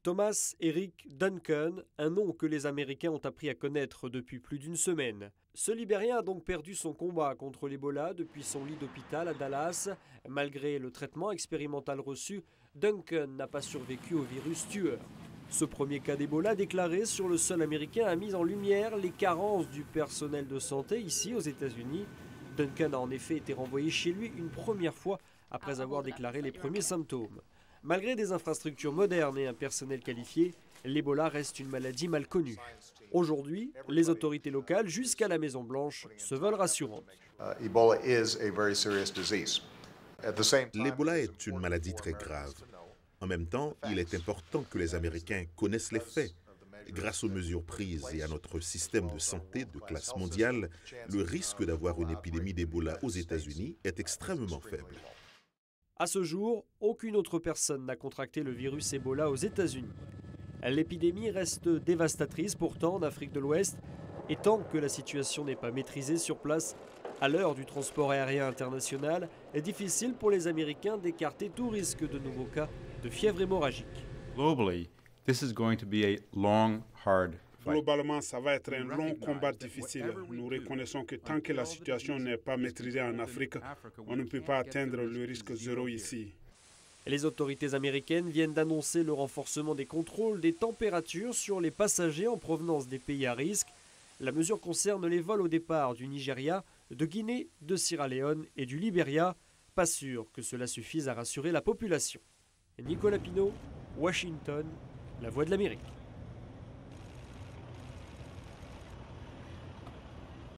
Thomas Eric Duncan, un nom que les Américains ont appris à connaître depuis plus d'une semaine. Ce Libérien a donc perdu son combat contre l'Ebola depuis son lit d'hôpital à Dallas. Malgré le traitement expérimental reçu, Duncan n'a pas survécu au virus tueur. Ce premier cas d'Ebola déclaré sur le sol américain a mis en lumière les carences du personnel de santé ici aux États-Unis. Duncan a en effet été renvoyé chez lui une première fois après avoir déclaré les premiers symptômes. Malgré des infrastructures modernes et un personnel qualifié, l'Ebola reste une maladie mal connue. Aujourd'hui, les autorités locales jusqu'à la Maison-Blanche se veulent rassurantes. L'Ebola est une maladie très grave. En même temps, il est important que les Américains connaissent les faits. Grâce aux mesures prises et à notre système de santé de classe mondiale, le risque d'avoir une épidémie d'Ebola aux États-Unis est extrêmement faible. À ce jour, aucune autre personne n'a contracté le virus Ebola aux États-Unis. L'épidémie reste dévastatrice pourtant en Afrique de l'Ouest, et tant que la situation n'est pas maîtrisée sur place, à l'heure du transport aérien international, est difficile pour les Américains d'écarter tout risque de nouveaux cas de fièvre hémorragique. Globalement, ça va être un long combat difficile. Nous reconnaissons que tant que la situation n'est pas maîtrisée en Afrique, on ne peut pas atteindre le risque zéro ici. Les autorités américaines viennent d'annoncer le renforcement des contrôles des températures sur les passagers en provenance des pays à risque. La mesure concerne les vols au départ du Nigeria, de Guinée, de Sierra Leone et du Libéria. Pas sûr que cela suffise à rassurer la population. Nicolas Pinault, Washington, La Voix de l'Amérique.